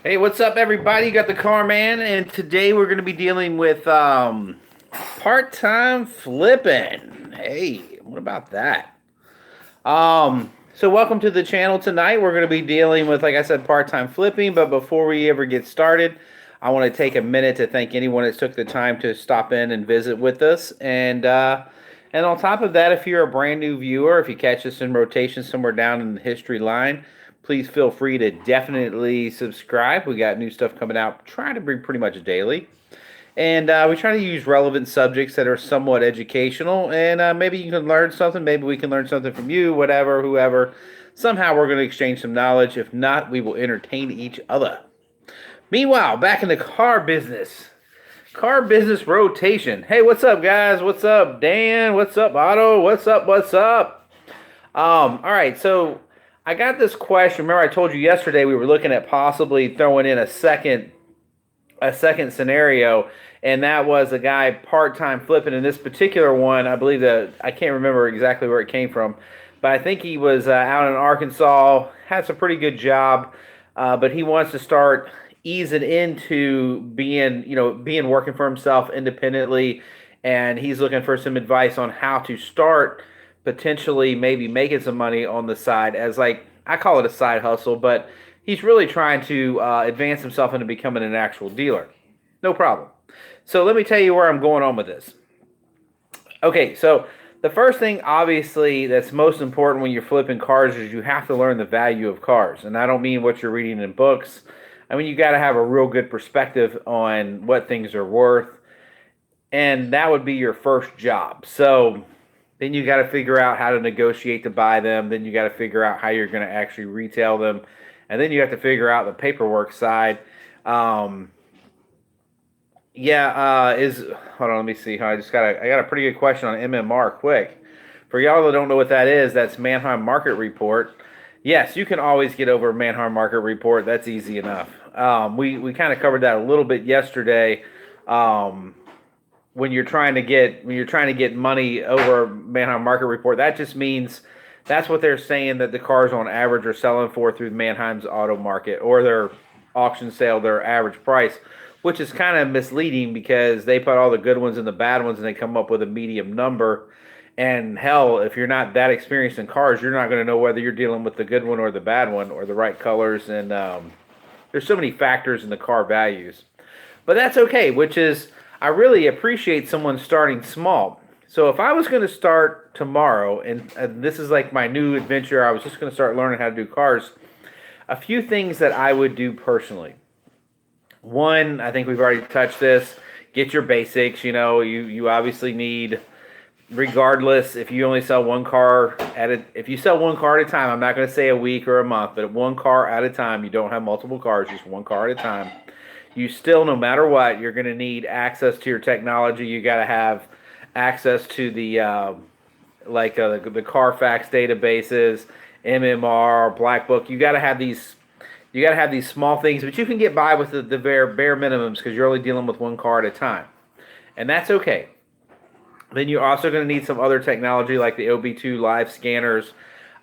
Hey, what's up, everybody? You got the car man, and today we're going to be dealing with part-time flipping. Hey, what about that? So welcome to the channel tonight. We're going to be dealing with, like I said, part-time flipping. But before we ever get started, I want to take a minute to thank anyone that took the time to stop in and visit with us. And on top of that, if you're a brand new viewer, if you catch us in rotation somewhere down in the history line, please feel free to definitely subscribe. We got new stuff coming out, trying to be pretty much daily. And we try to use relevant subjects that are somewhat educational. And maybe you can learn something. Maybe we can learn something from you, whatever, whoever. Somehow we're going to exchange some knowledge. If not, we will entertain each other. Meanwhile, back in the car business. Car business rotation. Hey, what's up, guys? What's up, Dan? What's up, Otto? What's up? What's up? All right, so I got this question. Remember, I told you yesterday we were looking at possibly throwing in a second scenario, and that was a guy part-time flipping. In this particular one, I believe that I can't remember exactly where it came from, but I think he was out in Arkansas, has a pretty good job, but he wants to start easing into being working for himself independently, and he's looking for some advice on how to start potentially maybe making some money on the side as, like, I call it a side hustle, but he's really trying to advance himself into becoming an actual dealer. No problem. So let me tell you where I'm going on with this. Okay, so the first thing, obviously, that's most important when you're flipping cars is you have to learn the value of cars. And I don't mean what you're reading in books. I mean, you got to have a real good perspective on what things are worth. And that would be your first job. So then you got to figure out how to negotiate to buy them. Then you got to figure out how you're going to actually retail them. And then you have to figure out the paperwork side. Um, is hold on, let me see. I got a pretty good question on MMR. Quick, for y'all that don't know what that is, that's Manheim Market Report. Yes, you can always get over Manheim Market Report. That's easy enough. We kind of covered that a little bit yesterday. Um, when you're trying to get money over Manheim Market Report, that just means that's what they're saying that the cars on average are selling for through Manheim's auto market or their auction sale, their average price, which is kind of misleading because they put all the good ones and the bad ones and they come up with a medium number. And hell, if you're not that experienced in cars, you're not going to know whether you're dealing with the good one or the bad one or the right colors. And there's so many factors in the car values. But that's okay, which is, I really appreciate someone starting small. So if I was going to start tomorrow, and this is like my new adventure, I was just going to start learning how to do cars, a few things that I would do personally. One, I think we've already touched this. Get your basics. You obviously need, regardless if you only sell one car if you sell one car at a time. I'm not going to say a week or a month, but one car at a time. You don't have multiple cars, just one car at a time. You still, no matter what, you're going to need access to your technology. You got to have access to the Carfax databases, MMR, Black Book. You got to have these. You got to have these small things, but you can get by with the bare minimums because you're only dealing with one car at a time, and that's okay. Then you're also going to need some other technology like the OBD2 live scanners,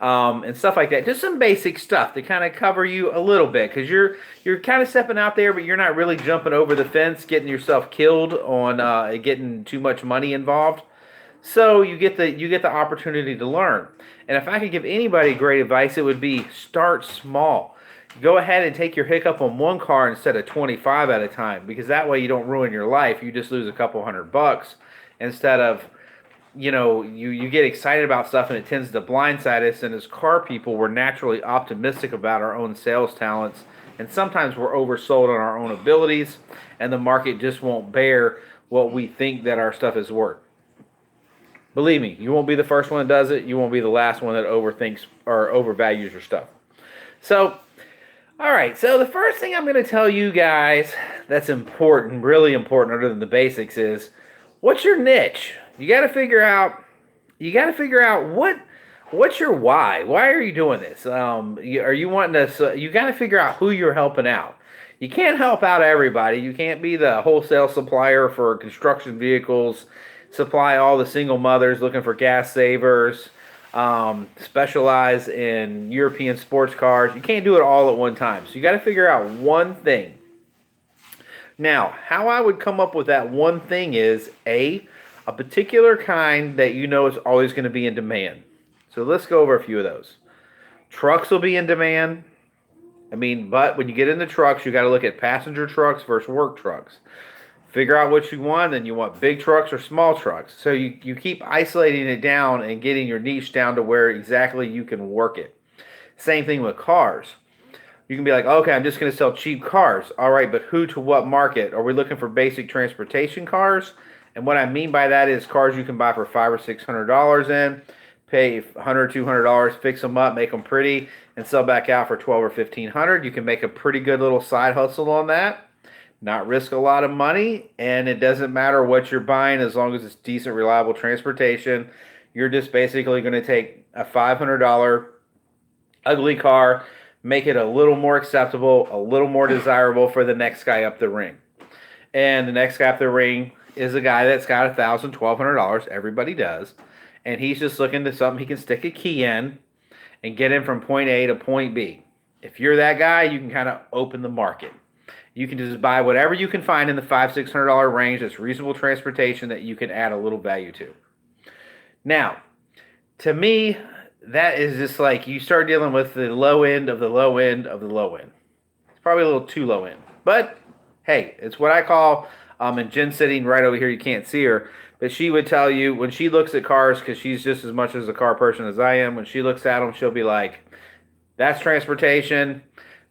and stuff like that. Just some basic stuff to kind of cover you a little bit because you're kind of stepping out there, but you're not really jumping over the fence, getting yourself killed on getting too much money involved. So you get the opportunity to learn. And if I could give anybody great advice, it would be start small. Go ahead and take your hiccup on one car instead of 25 at a time because that way you don't ruin your life. You just lose a couple $100 instead of, you get excited about stuff and it tends to blindside us. And as car people, we're naturally optimistic about our own sales talents. And sometimes we're oversold on our own abilities and the market just won't bear what we think that our stuff is worth. Believe me, you won't be the first one that does it. You won't be the last one that overthinks or overvalues your stuff. So, all right, so the first thing I'm going to tell you guys that's important, really important, other than the basics, is what's your niche. You got to figure out what's your why. Why are you doing this? Are you wanting to? So you got to figure out who you're helping out. You can't help out everybody. You can't be the wholesale supplier for construction vehicles, supply all the single mothers looking for gas savers, specialize in European sports cars. You can't do it all at one time. So you got to figure out one thing. Now, how I would come up with that one thing is a particular kind that you know is always going to be in demand. So let's go over a few of those. Trucks will be in demand. But when you get into trucks, you got to look at passenger trucks versus work trucks. Figure out what you want, and you want big trucks or small trucks. So you keep isolating it down and getting your niche down to where exactly you can work it. Same thing with cars. You can be like, okay, I'm just going to sell cheap cars. All right, but who to what market? Are we looking for basic transportation cars? And what I mean by that is cars you can buy for $500 or $600 in, pay $100 or $200, fix them up, make them pretty, and sell back out for $1,200 or $1,500. You can make a pretty good little side hustle on that. Not risk a lot of money, and it doesn't matter what you're buying as long as it's decent, reliable transportation. You're just basically going to take a $500 ugly car, make it a little more acceptable, a little more desirable for the next guy up the ring. And the next guy up the ring is a guy that's got $1,000, $1,200. Everybody does. And he's just looking to something he can stick a key in and get him from point A to point B. If you're that guy, you can kind of open the market. You can just buy whatever you can find in the $500, $600 range that's reasonable transportation that you can add a little value to. Now, to me, that is just like you start dealing with the low end of the low end of the low end. It's probably a little too low end. But, hey, it's what I call, and Jen's sitting right over here, you can't see her, but she would tell you when she looks at cars, because she's just as much as a car person as I am, when she looks at them, she'll be like, that's transportation.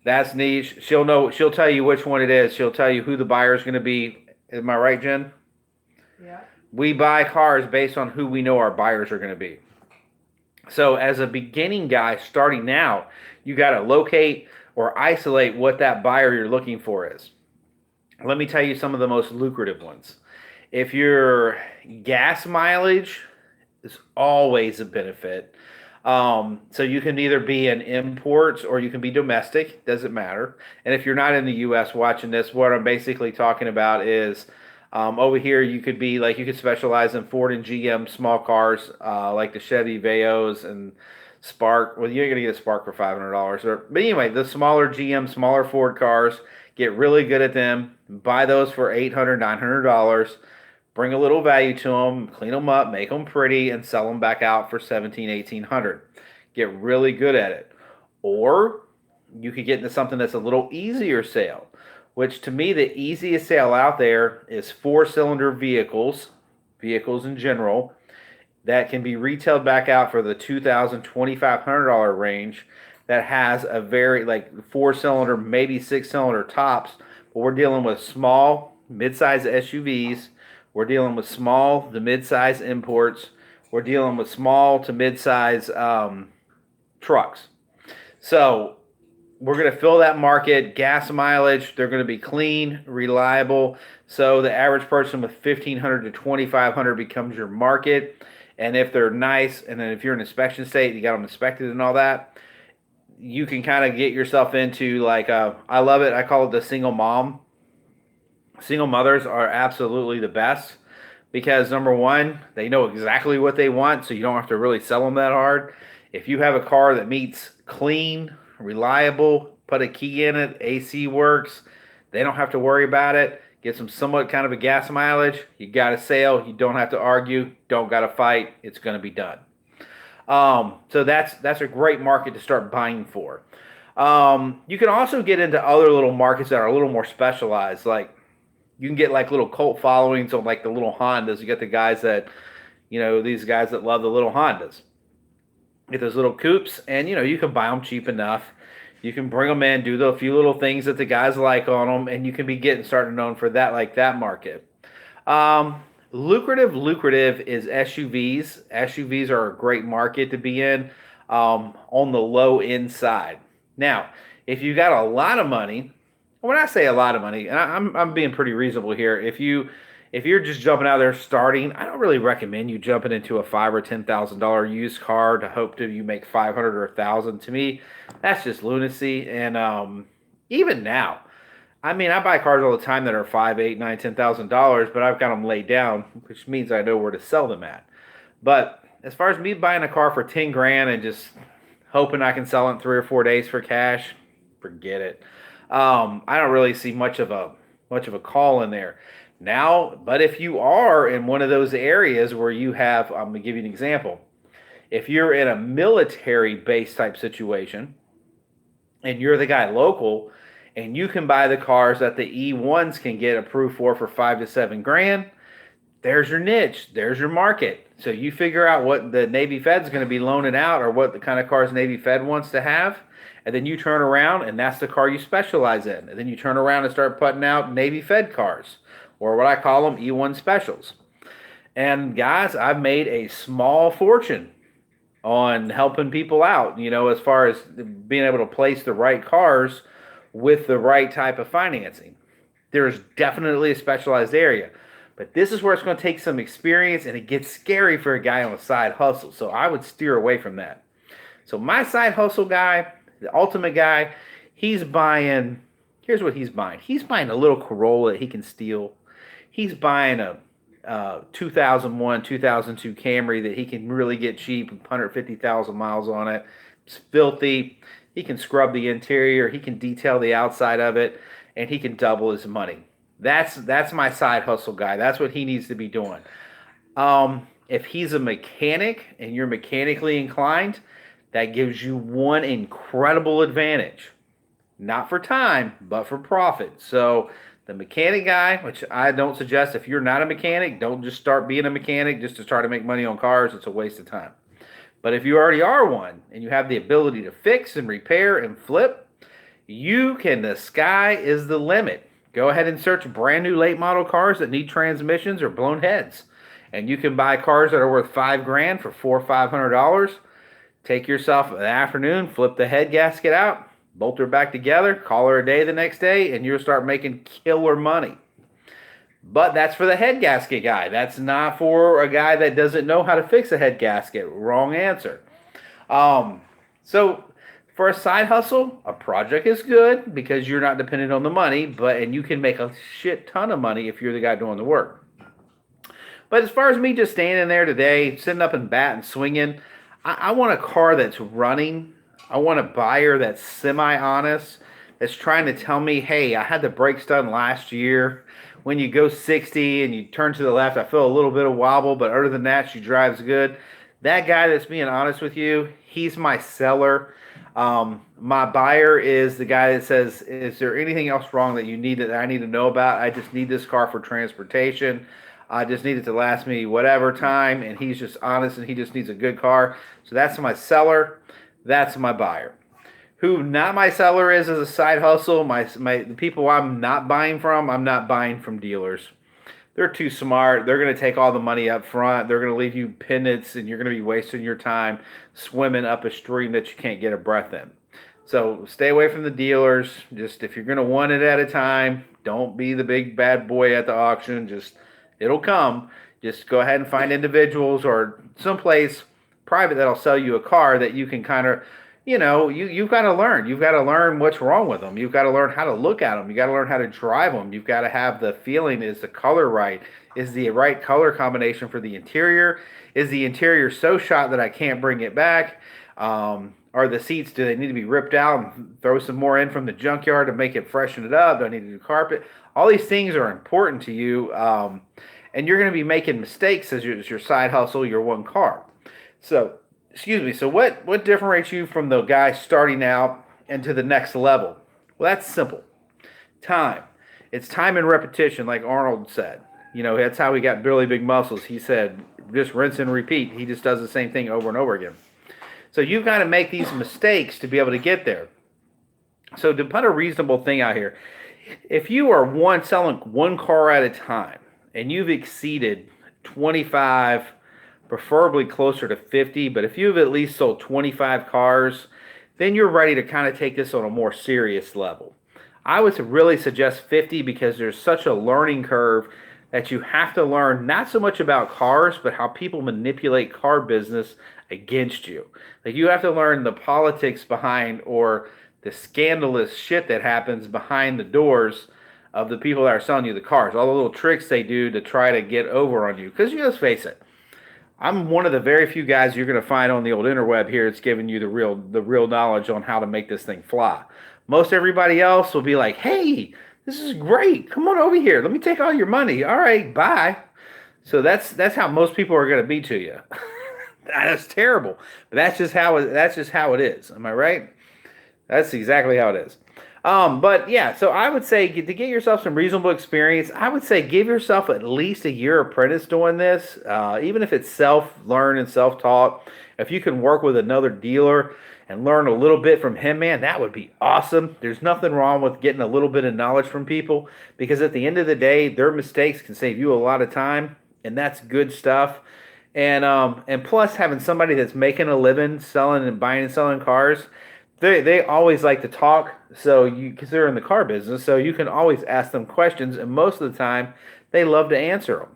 That's niche. She'll know. She'll tell you which one it is. She'll tell you who the buyer is going to be. Am I right, Jen? Yeah. We buy cars based on who we know our buyers are going to be. So as a beginning guy starting out, you got to locate or isolate what that buyer you're looking for is. Let me tell you some of the most lucrative ones. If your gas mileage is always a benefit. So you can either be in imports or you can be domestic. Doesn't matter. And if you're not in the U.S. watching this, what I'm basically talking about is over here you could be like you could specialize in Ford and GM small cars like the Chevy Veos and Spark. Well, you ain't gonna get a Spark for $500. But anyway, the smaller GM, smaller Ford cars, get really good at them. Buy those for $800, $900. Bring a little value to them, clean them up, make them pretty, and sell them back out for $1,700, $1,800. Get really good at it. Or you could get into something that's a little easier sale, which to me the easiest sale out there is 4-cylinder vehicles in general, that can be retailed back out for the $2,000, $2,500 range that has a very like 4-cylinder, maybe 6-cylinder tops, but we're dealing with small, mid-size SUVs. We're dealing with small to mid-size imports. We're dealing with small to mid-size trucks. So we're going to fill that market. Gas mileage, they're going to be clean, reliable. So the average person with $1,500 to $2,500 becomes your market. And if they're nice, and then if you're in inspection state, you got them inspected and all that, you can kind of get yourself into like, I love it. I call it the single mom. Single mothers are absolutely the best because number one, they know exactly what they want, so you don't have to really sell them that hard. If you have a car that meets clean, reliable, put a key in it, AC works, they don't have to worry about it. Get some somewhat kind of a gas mileage. You got a sale. You don't have to argue. Don't got to fight. It's going to be done. So that's a great market to start buying for. You can also get into other little markets that are a little more specialized, like you can get like little cult followings on like the little Hondas. You get the guys that, these guys that love the little Hondas. Get those little coupes, and you can buy them cheap enough. You can bring them in, do the few little things that the guys like on them, and you can be starting known for that, like that market. Lucrative is SUVs. SUVs are a great market to be in on the low end side. Now, if you got a lot of money, when I say a lot of money, and I'm being pretty reasonable here, if you're just jumping out there starting, I don't really recommend you jumping into a $5,000 or $10,000 used car to hope you make $500 or $1,000. To me, that's just lunacy. And even now, I buy cars all the time that are $5,000, $8,000, $9,000, $10,000, but I've got them laid down, which means I know where to sell them at. But as far as me buying a car for 10 grand and just hoping I can sell it in 3 or 4 days for cash, forget it. I don't really see much of a call in there now. But if you are in one of those areas where you have, I'm gonna give you an example. If you're in a military base type situation and you're the guy local and you can buy the cars that the E1s can get approved for 5 to 7 grand, there's your niche, there's your market. So you figure out what the Navy Fed's going to be loaning out or what the kind of cars Navy Fed wants to have, and then you turn around and that's the car you specialize in. And then you turn around and start putting out Navy Fed cars, or what I call them E1 specials. And guys, I've made a small fortune on helping people out, as far as being able to place the right cars with the right type of financing. There's definitely a specialized area, but this is where it's going to take some experience and it gets scary for a guy on a side hustle. So I would steer away from that. So my side hustle guy, the ultimate guy, here's what he's buying. He's buying a little Corolla that he can steal. He's buying a 2001, 2002 Camry that he can really get cheap, 150,000 miles on it. It's filthy. He can scrub the interior. He can detail the outside of it, and he can double his money. That's my side hustle guy. That's what he needs to be doing. If he's a mechanic and you're mechanically inclined, that gives you one incredible advantage. Not for time, but for profit. So the mechanic guy, which I don't suggest, if you're not a mechanic, don't just start being a mechanic just to try to make money on cars. It's a waste of time. But if you already are one and you have the ability to fix and repair and flip, the sky is the limit. Go ahead and search brand new late model cars that need transmissions or blown heads. And you can buy cars that are worth 5 grand for $400 or $500. Take yourself an afternoon, flip the head gasket out, bolt her back together, call her a day the next day, and you'll start making killer money. But that's for the head gasket guy. That's not for a guy that doesn't know how to fix a head gasket. Wrong answer. So for a side hustle, a project is good because you're not dependent on the money, and you can make a shit ton of money if you're the guy doing the work. But as far as me just standing there today, sitting up and batting, swinging, I want a car that's running. I want a buyer that's semi-honest, that's trying to tell me, hey, I had the brakes done last year. When you go 60 and you turn to the left, I feel a little bit of wobble, but other than that, she drives good. That guy that's being honest with you, he's my seller. My buyer is the guy that says, is there anything else wrong that you need that I need to know about? I just need this car for transportation. I just need it to last me whatever time, and he's just honest and he just needs a good car. So that's my seller. That's my buyer. Who not my seller is as a side hustle. The people I'm not buying from dealers. They're too smart. They're going to take all the money up front. They're going to leave you peanuts, and you're going to be wasting your time swimming up a stream that you can't get a breath in. So stay away from the dealers. Just if you're going to want it at a time, don't be the big bad boy at the auction. It'll come. Just go ahead and find individuals or someplace private that'll sell you a car that you can kind of, you've got to learn. You've got to learn what's wrong with them. You've got to learn how to look at them. You've got to learn how to drive them. You've got to have the feeling, is the color right? Is the right color combination for the interior? Is the interior so shot that I can't bring it back? Are the seats, do they need to be ripped out and throw some more in from the junkyard to make it freshen it up? Do I need to do carpet? All these things are important to you. And you're going to be making mistakes as your side hustle, your one car. So what differentiates you from the guy starting out and to the next level? Well, that's simple. Time. It's time and repetition, like Arnold said. That's how he got really big muscles. He said, just rinse and repeat. He just does the same thing over and over again. So you've got to make these mistakes to be able to get there. So to put a reasonable thing out here, if you are selling one car at a time and you've exceeded 25, preferably closer to 50, but if you've at least sold 25 cars, then you're ready to kind of take this on a more serious level. I would really suggest 50 because there's such a learning curve that you have to learn not so much about cars, but how people manipulate car business against you. Like you have to learn the politics behind or the scandalous shit that happens behind the doors of the people that are selling you the cars. All the little tricks they do to try to get over on you. Because you just face it, I'm one of the very few guys you're going to find on the old interweb here that's giving you the real knowledge on how to make this thing fly. Most everybody else will be like, "Hey, this is great. Come on over here. Let me take all your money. All right, bye." So that's how most people are going to be to you. That's terrible, but that's just how it is. Am I right? That's exactly how it is. But yeah, so I would say to get yourself some reasonable experience, I would say give yourself at least a year apprentice doing this, even if it's self-learned and self-taught. If you can work with another dealer and learn a little bit from him, man, that would be awesome. There's nothing wrong with getting a little bit of knowledge from people because at the end of the day, their mistakes can save you a lot of time, and that's good stuff. And plus having somebody that's making a living selling and buying and selling cars, they always like to talk. So you because they're in the car business, so you can always ask them questions, and most of the time they love to answer them.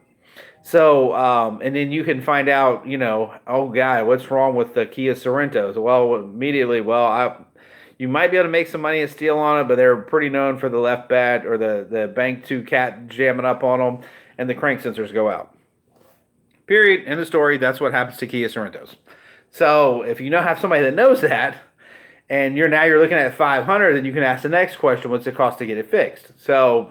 So and then you can find out, oh God, what's wrong with the Kia Sorrentos? Well, immediately, you might be able to make some money and steal on it, but they're pretty known for the left bat or the bank two cat jamming up on them, and the crank sensors go out. Period. End of story. That's what happens to Kia Sorrentos. So if you know have somebody that knows that, and you're looking at 500, then you can ask the next question: what's it cost to get it fixed? So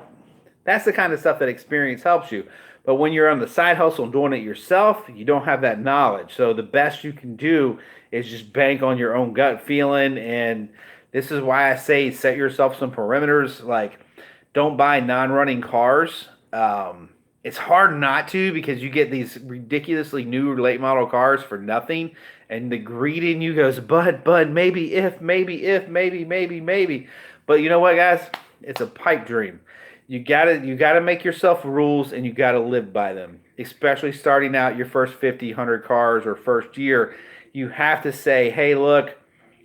that's the kind of stuff that experience helps you. But when you're on the side hustle and doing it yourself, you don't have that knowledge. So the best you can do is just bank on your own gut feeling. And this is why I say set yourself some perimeters. Like, don't buy non-running cars. It's hard not to because you get these ridiculously new late model cars for nothing, and the greed in you goes, but maybe if, maybe. But you know what, guys? It's a pipe dream. You gotta make yourself rules, and you gotta live by them. Especially starting out your first 50, 100 cars or first year, you have to say, hey, look,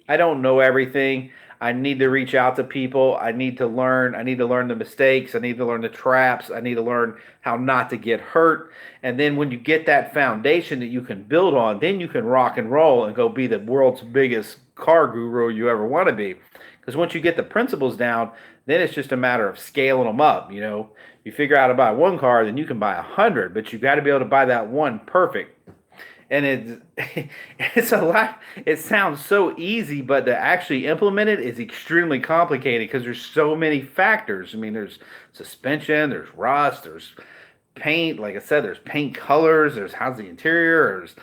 I don't know everything. I need to reach out to people. I need to learn. I need to learn the mistakes. I need to learn the traps. I need to learn how not to get hurt. And then when you get that foundation that you can build on, then you can rock and roll and go be the world's biggest car guru you ever want to be. Because once you get the principles down, then it's just a matter of scaling them up. You figure out how to buy one car, then you can buy 100, but you got to be able to buy that one perfect. And it's a lot. It sounds so easy, but to actually implement it is extremely complicated because there's so many factors. I mean, there's suspension, there's rust, there's paint. Like I said, there's paint colors, there's how's the interior, there's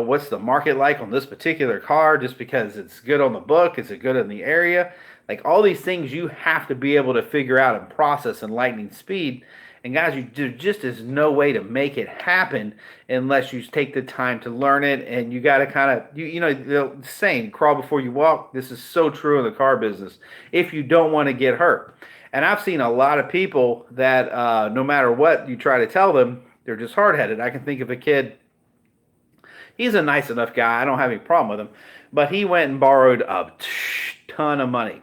what's the market like on this particular car. Just because it's good on the book, is it good in the area? Like all these things you have to be able to figure out and process in lightning speed. And guys, there just is no way to make it happen unless you take the time to learn it. And you got to kind of, the saying, crawl before you walk. This is so true in the car business if you don't want to get hurt. And I've seen a lot of people that no matter what you try to tell them, they're just hard-headed. I can think of a kid. He's a nice enough guy. I don't have any problem with him. But he went and borrowed a ton of money.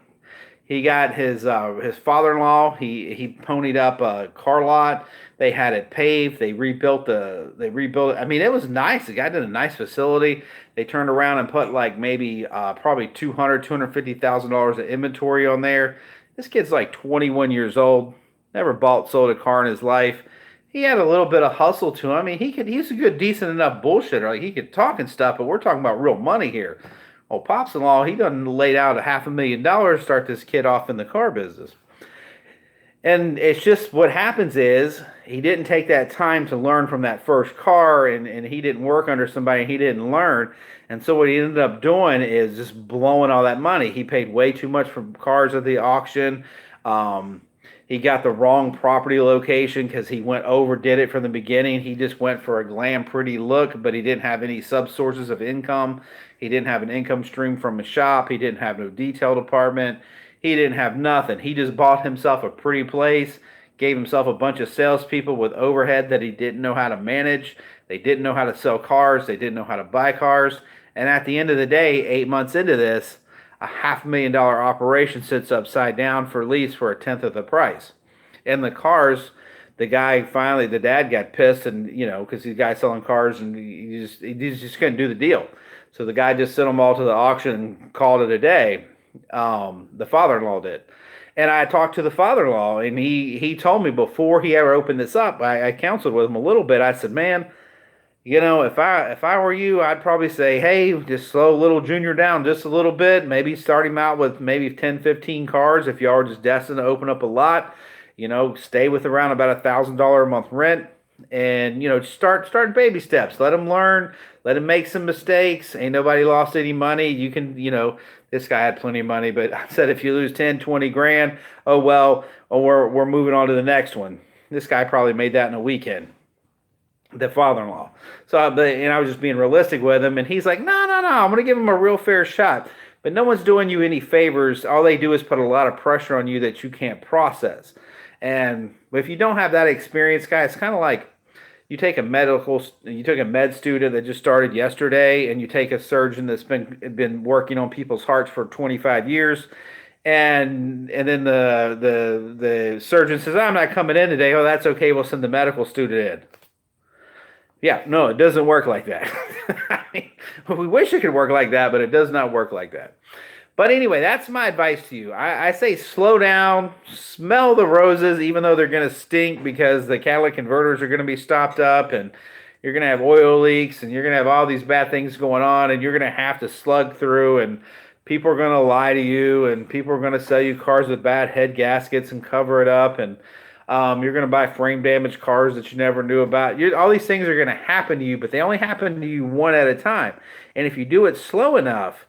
He got his father-in-law. He ponied up a car lot. They had it paved. They rebuilt it. I mean, it was nice. The guy did a nice facility. They turned around and put like maybe probably $250,000 of inventory on there. This kid's like 21 years old. Never sold a car in his life. He had a little bit of hustle to him. I mean, he's a good, decent enough bullshitter. Like he could talk and stuff, but we're talking about real money here. Well, Pops-in-law, he done laid out $500,000 to start this kid off in the car business. And it's just what happens is he didn't take that time to learn from that first car, and he didn't work under somebody he didn't learn. And so what he ended up doing is just blowing all that money. He paid way too much for cars at the auction. He got the wrong property location because he overdid it from the beginning. He just went for a glam, pretty look, but he didn't have any sub-sources of income. He didn't have an income stream from a shop. He didn't have no detail department. He didn't have nothing. He just bought himself a pretty place, gave himself a bunch of salespeople with overhead that he didn't know how to manage. They didn't know how to sell cars. They didn't know how to buy cars. And at the end of the day, 8 months into this, a $500,000 operation sits upside down for lease for a tenth of the price. And the cars, the dad got pissed, and because the guy selling cars, and he just couldn't do the deal. So the guy just sent them all to the auction and called it a day. The father-in-law did. And I talked to the father-in-law, and he told me before he ever opened this up, I counseled with him a little bit. I said, man, If I were you, I'd probably say, hey, just slow little junior down just a little bit. Maybe start him out with maybe 10, 15 cars. If y'all are just destined to open up a lot, stay with around about $1,000 a month rent, and start baby steps. Let him learn. Let him make some mistakes. Ain't nobody lost any money. You can, this guy had plenty of money, but I said if you lose 10, 20 grand, oh well, oh, we're moving on to the next one. This guy probably made that in a weekend, the father-in-law. And I was just being realistic with him, and he's like, no, no, no, I'm going to give him a real fair shot. But no one's doing you any favors. All they do is put a lot of pressure on you that you can't process. And if you don't have that experience, guys, it's kind of like you took a med student that just started yesterday, and you take a surgeon that's been working on people's hearts for 25 years, and then the surgeon says, I'm not coming in today. Oh, that's okay. We'll send the medical student in. Yeah, no, it doesn't work like that. I mean, we wish it could work like that, but it does not work like that. But anyway, that's my advice to you. I say slow down, smell the roses, even though they're going to stink because the catalytic converters are going to be stopped up, and you're going to have oil leaks, and you're going to have all these bad things going on, and you're going to have to slug through, and people are going to lie to you, and people are going to sell you cars with bad head gaskets and cover it up, and you're going to buy frame damaged cars that you never knew about. All these things are going to happen to you, but they only happen to you one at a time. And if you do it slow enough,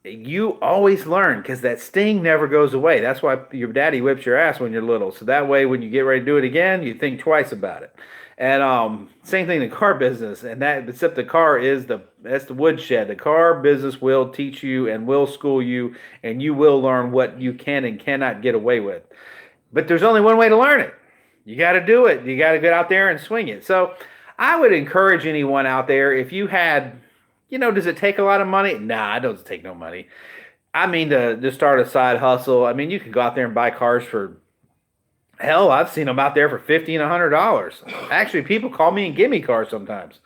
you always learn, because that sting never goes away. That's why your daddy whips your ass when you're little. So that way, when you get ready to do it again, you think twice about it. And same thing in the car business. And that, except the car that's the woodshed. The car business will teach you and will school you, and you will learn what you can and cannot get away with. But there's only one way to learn it. You got to do it. You got to get out there and swing it. So I would encourage anyone out there, if you had, does it take a lot of money? Nah, it doesn't take no money. I mean, to start a side hustle, I mean, you can go out there and buy cars for, hell, I've seen them out there for $50 and $100. Actually, people call me and give me cars sometimes.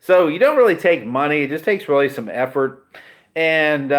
So you don't really take money. It just takes really some effort. And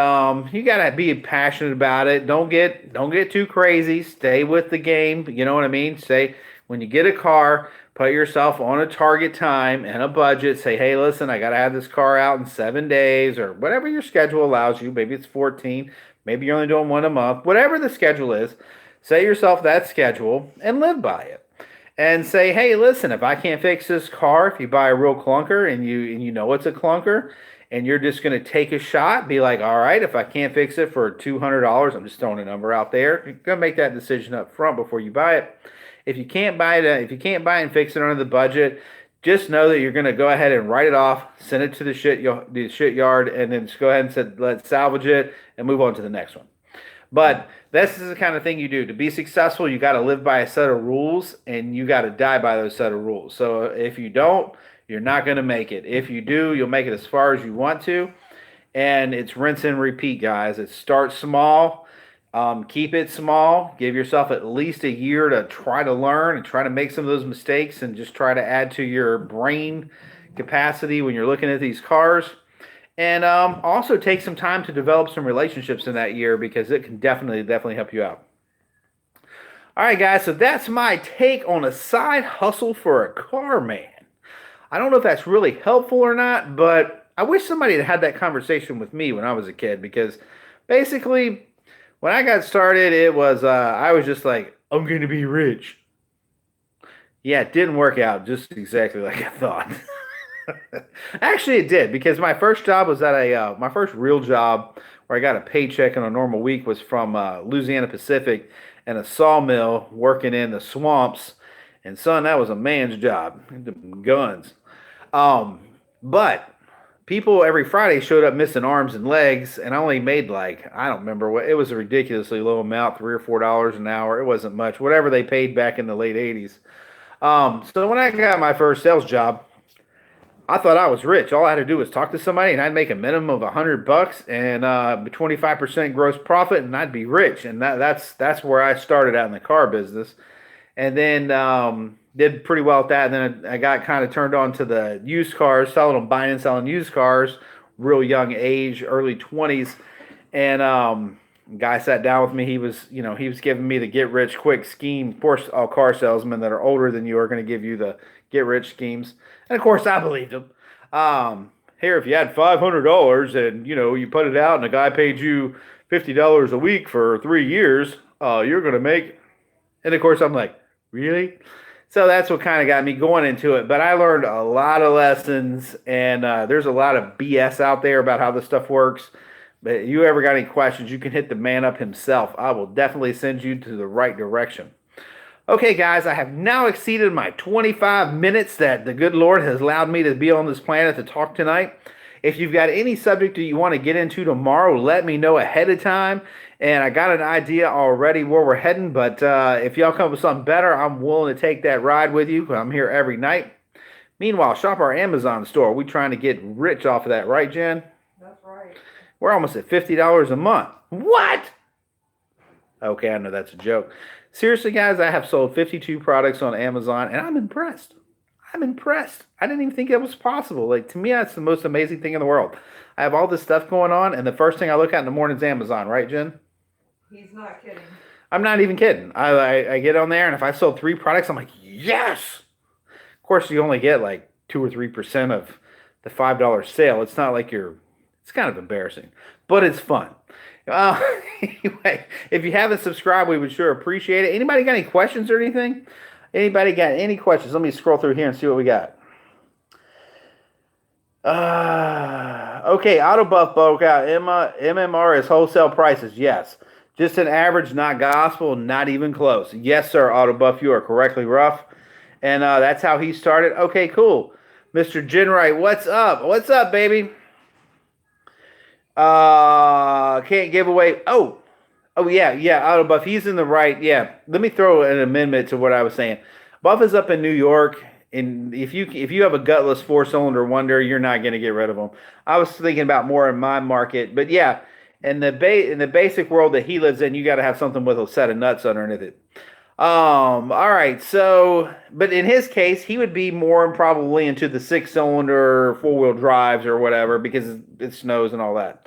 you gotta be passionate about it. Don't get too crazy. Stay with the game. You know what I mean? Say, when you get a car, put yourself on a target time and a budget. Say, hey, listen, I gotta have this car out in 7 days, or whatever your schedule allows you. Maybe it's 14. Maybe you're only doing one a month. Whatever the schedule is, set yourself that schedule and live by it. And say, hey, listen, if I can't fix this car, if you buy a real clunker and you know it's a clunker, and you're just going to take a shot, be like, all right, if I can't fix it for $200, I'm just throwing a number out there. You're going to make that decision up front before you buy it. If you can't buy it and fix it under the budget, just know that you're going to go ahead and write it off, send it to the shit yard, and then just go ahead and say, let's salvage it and move on to the next one. But this is the kind of thing you do. To be successful, you got to live by a set of rules, and you got to die by those set of rules. So if you don't, you're not going to make it. If you do, you'll make it as far as you want to. And it's rinse and repeat, guys. It's start small. Keep it small. Give yourself at least a year to try to learn and try to make some of those mistakes, and just try to add to your brain capacity when you're looking at these cars. And also take some time to develop some relationships in that year, because it can definitely help you out. All right, guys. So that's my take on a side hustle for a car man. I don't know if that's really helpful or not, but I wish somebody had had that conversation with me when I was a kid, because basically when I got started, it was, I was just like, I'm going to be rich. Yeah, it didn't work out just exactly like I thought. Actually, it did, because my first job was at my first real job where I got a paycheck in a normal week was from Louisiana Pacific, and a sawmill working in the swamps. And son, that was a man's job. Guns. But people every Friday showed up missing arms and legs, and I only made, like, I don't remember what, it was a ridiculously low amount, $3 or $4 an hour. It wasn't much, whatever they paid back in the late 80s. So when I got my first sales job, I thought I was rich. All I had to do was talk to somebody, and I'd make a minimum of $100 and 25% gross profit, and I'd be rich. And that's where I started out in the car business. And then did pretty well at that. And then I got kind of turned on to the used cars, buying and selling used cars, real young age, early 20s. And guy sat down with me. He was giving me the get rich quick scheme. Of course, all car salesmen that are older than you are going to give you the get rich schemes. And of course, I believed him. Here, if you had $500 and you put it out, and a guy paid you $50 a week for 3 years, you're gonna make. And of course, I'm like, really? So that's what kind of got me going into it. But I learned a lot of lessons, and there's a lot of BS out there about how this stuff works. But if you ever got any questions, you can hit the man up himself. I will definitely send you to the right direction. Okay, guys, I have now exceeded my 25 minutes that the good Lord has allowed me to be on this planet to talk tonight. If you've got any subject that you want to get into tomorrow, let me know ahead of time. And I got an idea already where we're heading, but if y'all come up with something better, I'm willing to take that ride with you. I'm here every night. Meanwhile, shop our Amazon store. We're trying to get rich off of that, right, Jen? That's right. We're almost at $50 a month. What? Okay, I know that's a joke. Seriously, guys, I have sold 52 products on Amazon, and I'm impressed. I'm impressed. I didn't even think that was possible. Like, to me, that's the most amazing thing in the world. I have all this stuff going on, and the first thing I look at in the morning is Amazon, right, Jen? He's not kidding. I'm not even kidding. I get on there, and if I sold 3 products, I'm like, yes! Of course, you only get like 2 or 3% of the $5 sale. It's not like it's kind of embarrassing, but it's fun. Anyway, if you haven't subscribed, we would sure appreciate it. Anybody got any questions or anything? Anybody got any questions? Let me scroll through here and see what we got. Okay, Autobuff broke out. MMR is wholesale prices. Yes. Just an average, not gospel, not even close. Yes, sir, Autobuff, you are correctly rough. And that's how he started. Okay, cool. Mr. Jenwright, what's up? What's up, baby? Can't give away. Oh, yeah, Autobuff. He's in the right. Yeah, let me throw an amendment to what I was saying. Buff is up in New York, and if you have a gutless 4-cylinder Wonder, you're not going to get rid of them. I was thinking about more in my market, but yeah, in the basic world that he lives in, you got to have something with a set of nuts underneath it. All right, so, but in his case, he would be more probably into the 6-cylinder 4-wheel drives or whatever because it snows and all that.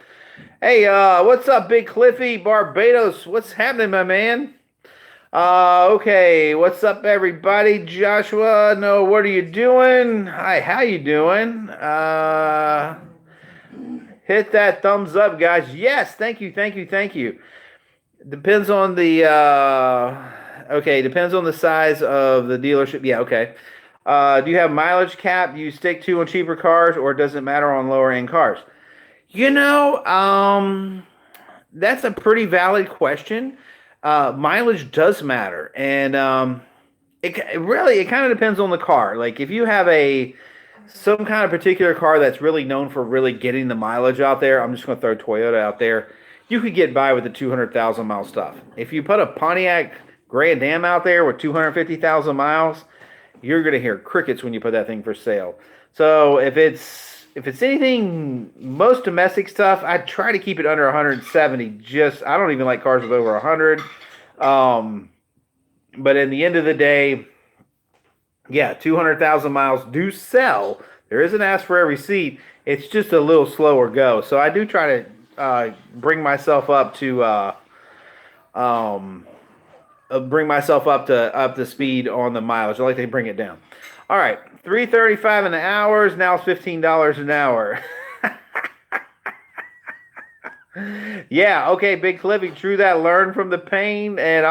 Hey, what's up, Big Cliffy, Barbados? What's happening, my man? Okay, what's up, everybody? Joshua, no, what are you doing? Hi, how you doing? Hit that thumbs up, guys. Yes, thank you. Depends on the, depends on the size of the dealership. Yeah, okay. Do you have mileage cap? Do you stick to on cheaper cars, or does it matter on lower end cars? That's a pretty valid question. Mileage does matter, and it kind of depends on the car. Like if you have some kind of particular car that's really known for really getting the mileage out there, I'm just going to throw Toyota out there. You could get by with the 200,000 mile stuff. If you put a Pontiac Grand Am out there with 250,000 miles, you're going to hear crickets when you put that thing for sale. So if it's anything, most domestic stuff, I try to keep it under 170. I don't even like cars with over 100. But in the end of the day, yeah, 200,000 miles do sell. There is an ask for every seat. It's just a little slower go. So I do try to bring myself up to up to speed on the mileage. I like to bring it down. All right, $3.35 an hour. Now it's $15 an hour. Yeah, okay, Big Cliffy. True that. Learn from the pain. And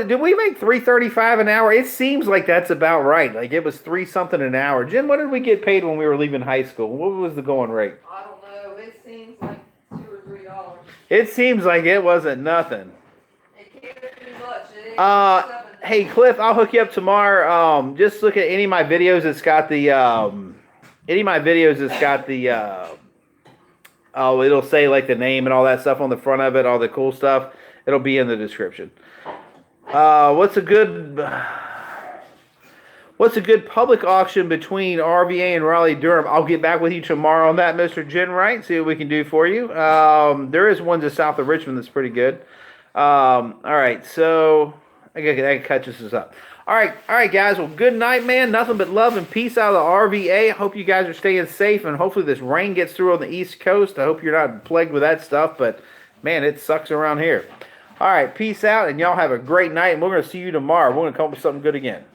did we make $3.35 an hour? It seems like that's about right. Like it was $3 something an hour. Jim, what did we get paid when we were leaving high school? What was the going rate? I don't know. It seems like $2 or $3. It seems like it wasn't nothing. It can't be much. Hey Cliff, I'll hook you up tomorrow. Just look at any of my videos. It's got the it'll say like the name and all that stuff on the front of it, all the cool stuff. It'll be in the description. What's a good public auction between RVA and Raleigh Durham? I'll get back with you tomorrow on that, Mr. Jenwright. See what we can do for you. There is one just south of Richmond that's pretty good. All right, so that catches us up. All right, guys. Well, good night, man. Nothing but love and peace out of the RVA. I hope you guys are staying safe, and hopefully this rain gets through on the East Coast. I hope you're not plagued with that stuff, but man, it sucks around here. All right, peace out, and y'all have a great night, and we're going to see you tomorrow. We're going to come up with something good again.